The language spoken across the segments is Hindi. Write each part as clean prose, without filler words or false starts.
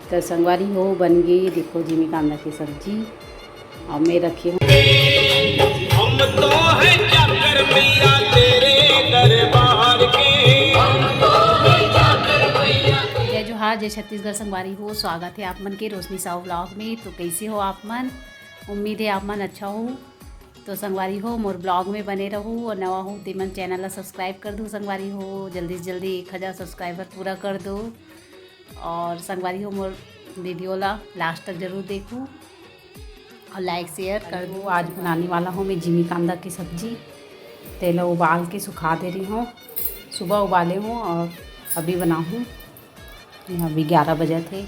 तो संगवारी हो बन गई, देखो जिमी कांदा की सब्जी। और मैं रखी हूँ हम तो है जाकर मैया तेरे दरबार के, हम तो है जाकर मैया। जय जोहार, जय छत्तीसगढ़। संगवारी हो, स्वागत है आप मन के रोशनी साहू ब्लॉग में। तो कैसे हो आप मन? उम्मीद है आप मन अच्छा हो। तो संगवारी हो मोर ब्लॉग में बने रहूँ, और नवा हो तो मन चैनल ला सब्सक्राइब कर दो। संगवारी हो जल्दी से जल्दी 1000 सब्सक्राइबर पूरा कर दो। और संगवारी हो मोर वीडियो ला लास्ट तक ज़रूर देखूँ और लाइक शेयर कर दो। आज बनाने वाला हूँ मैं जिमी कांदा की सब्ज़ी। तेल उबाल के सुखा दे रही हूँ, सुबह उबाले हूँ और अभी बनाऊँ। अभी 11 बजे थे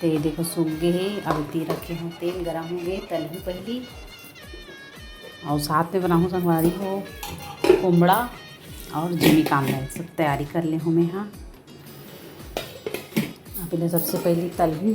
तो देखो सूख गए हैं। अब दे रखे हूँ तेल गरम हो गए, तल हूँ पहली और साथ में बनाऊँ संगवारी हो कुमड़ा और जिमी कांदा। सब तैयारी कर ले हूँ मैं। हाँ पहले सबसे पहले तल हूँ।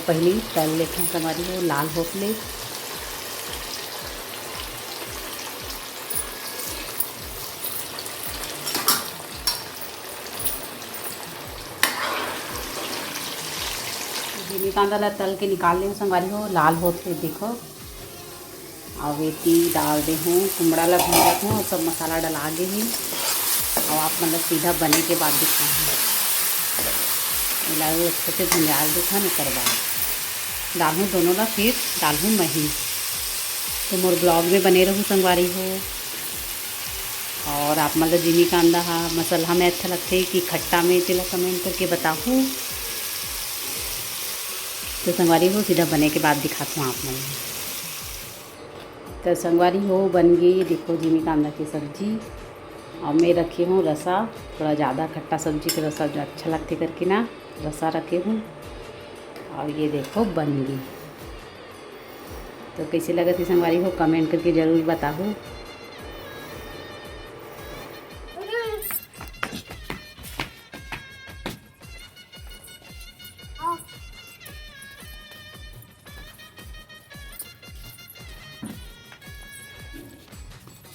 पहले तल लेते हैं हमारी वो लाल होपले। जिमी कांदा ला तल के निकाल लें संगवारी हो लाल होते देखो। और वेती डाल दे हूँ, कुमड़ा ला भून हूँ और सब मसाला डला दे हूँ। और आप मतलब सीधा बने के बाद दिखाऊँ लाओ अच्छे से भुंजाल दिखा न कर बाद डालूँ दोनों ला, फिर डालूँ मही। तो मोर ब्लॉग में बने रहूँ संगवारी हो। और आप मतलब जिमी कांदा हा मसाला में अच्छा लगते है कि खट्टा में, चला कमेंट करके बताऊँ। तो संगवारी हो सीधा बने के बाद दिखाता हूँ आप मन। तो संगवारी हो बन गई, देखो जिमी कांदा की सब्जी। और मैं रखी हूँ रसा, थोड़ा ज़्यादा खट्टा सब्जी का रसा जो अच्छा लगते करके ना रसा रखे हूँ। और ये देखो बन गई। तो कैसे लगा थी संगवारी हो कमेंट करके ज़रूर बताओ।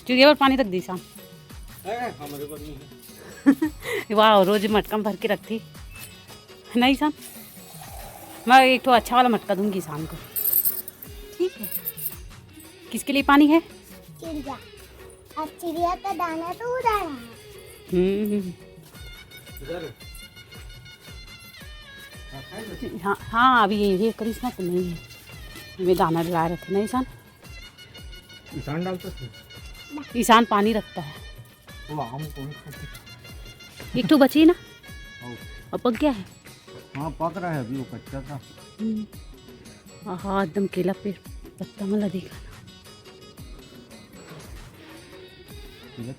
चुगे और पानी रख दी शाम वाह, रोज मटका में भर के रखती नहीं शाम। मैं एक तो अच्छा वाला मटका दूंगी शाम को, ठीक है? किसके लिए पानी है? चिड़िया। अब चिड़िया का दाना तो उधर है। हाँ हाँ, अभी ये करिश्मा तो नहीं है, मैं दाना डला रहे थे। नहीं ईशान, ईशान डालते थे। ईशान पानी रखता है। एक तो बची ना और पक गया है। हाँ पक रहा है, अभी वो कच्चा था। हाँ एकदम केला पे पत्ता मला देखा ना,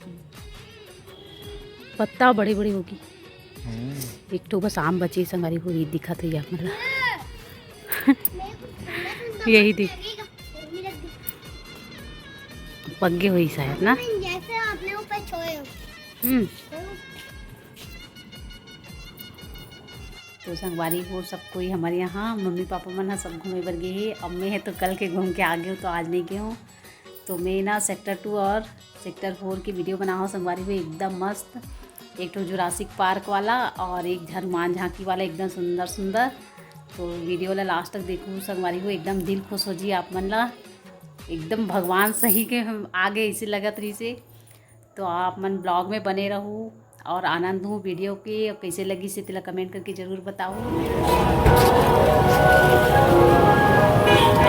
पत्ता बड़े बड़े होगी। एक तो बस आम बचे संगारी हो रही दिखा था यार मतलब यही दिख पक गए हुई शायद ना। जैसे अपने ऊपर छोड़े। तो संगवारी हो सब कोई हमारे यहाँ मम्मी पापा मन है सब घूमे बर गए है। अब मैं है तो कल के घूम के आ गए हूँ, तो आज नहीं गए हूँ। तो मैं ना सेक्टर 2 और सेक्टर 4 की वीडियो बना हूँ संगवारी हुई एकदम मस्त। एक तो जुरासिक पार्क वाला और एक हनुमान झांकी वाला, एकदम सुंदर सुंदर। तो वीडियो ला लास्ट तक देखूँ संगवारी हुई, एकदम दिल खुश हो जी आप मन ला। एकदम भगवान सही के हम आगे इसे लगत रही से। तो आप मन ब्लॉग में बने रहूँ और आनंद हूँ वीडियो के। और कैसे लगी से तिला कमेंट करके ज़रूर बताओ।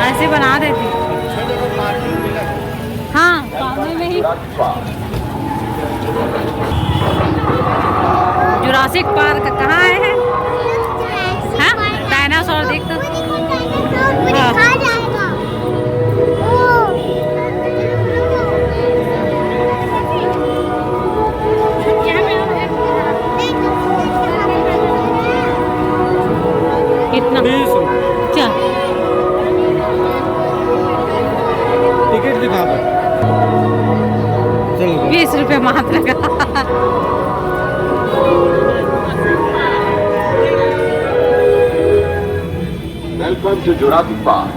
ऐसे बना देती हाँ सामने में ही जुरासिक पार्क कहाँ है? हाँ डायनासोर देख तो कितना क्या टिकट दिखा पर Welcome to Jurassic Park.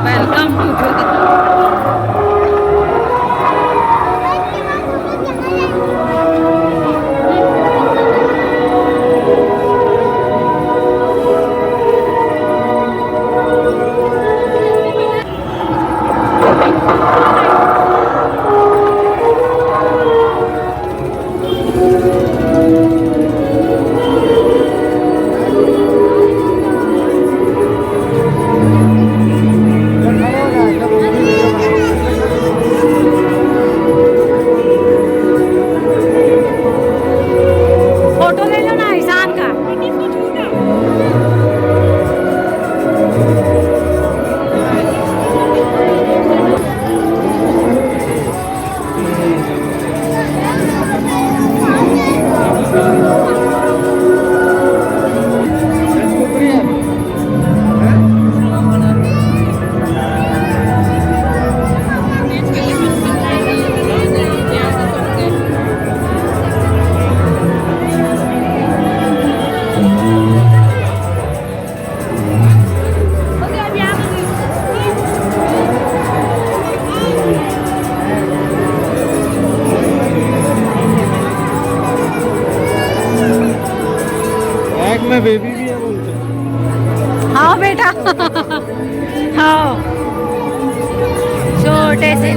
Welcome to photo ले लो ना ईशान का। बैग में बेबी भी है बोलते। हाँ बेटा हाँ छोटे से।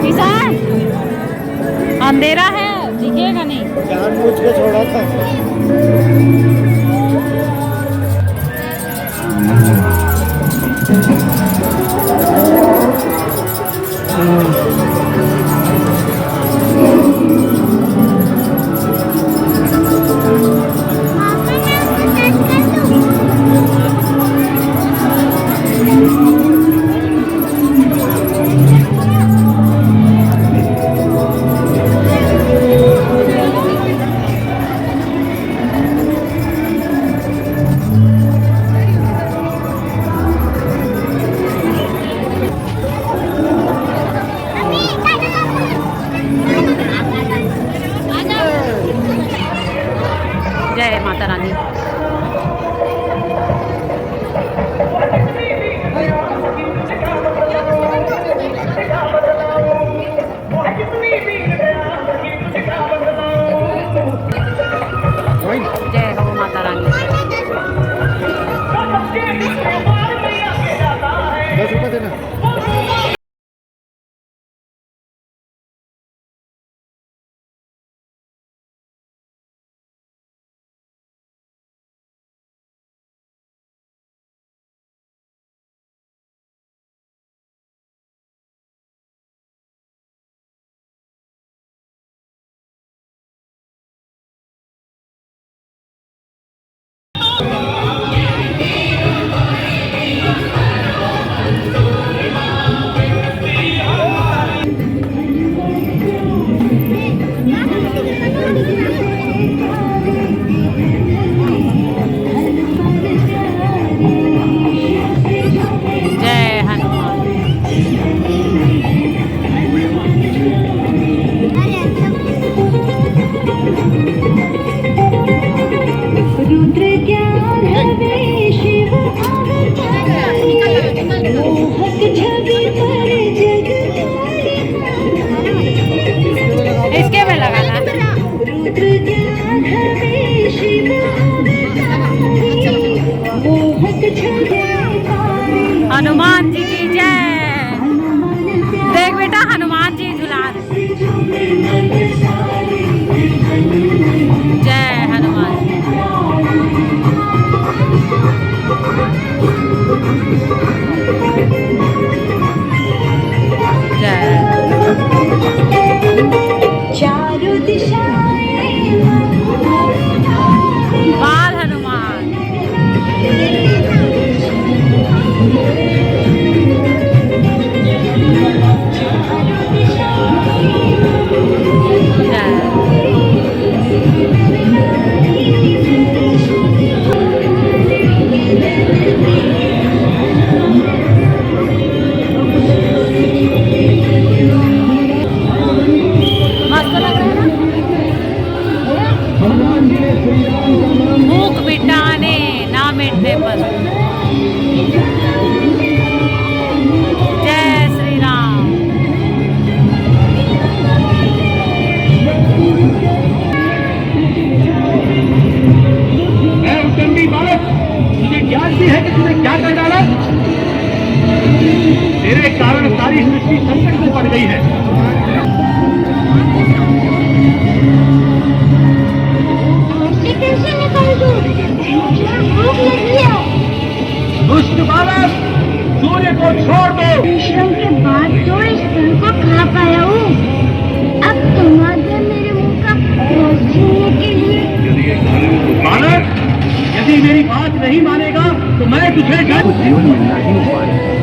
ईशान अंधेरा है दिखेगा नहीं। जानबूझ के छोड़ा था। पेपर। जय श्री राम। उद्यमी बालक, तुझे ज्ञान भी है कि तूने क्या कर डाला? तेरे कारण सारी सृष्टि संकट में पड़ गई है। ऐसे कैसे निकल दूं? मुझे भूख लगी है। दुष्ट बालक, सूर्य को छोड़ दो। परिश्रम के बाद तो इस फल को खा पाया हूँ। अब तुम आ गए मेरे मुंह का रस छीनने के लिए। बालक, यदि मेरी बात नहीं मानेगा तो मैं तुझे जीवन मिलना ही उपाय है।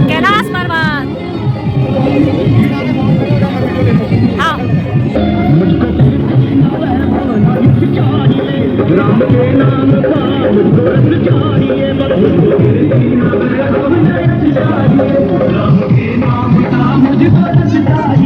कैलाश पर्वत। हाँ। राम के नाम का मुझको रस चाहिए, राम के नाम का मुझको रस चाहिए।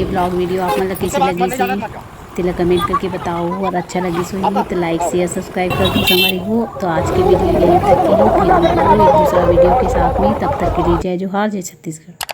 ब्लॉग वीडियो आप मतलब कैसी लगी सी तिला कमेंट करके बताओ और अच्छा लगी सो तो लाइक शेयर सब्सक्राइब कर दो हमारी हो। तो आज की वीडियो यहीं तक की हो, फिर हम एक दूसरा वीडियो के साथ में, तब तक के लिए जय जोहार, जय छत्तीसगढ़।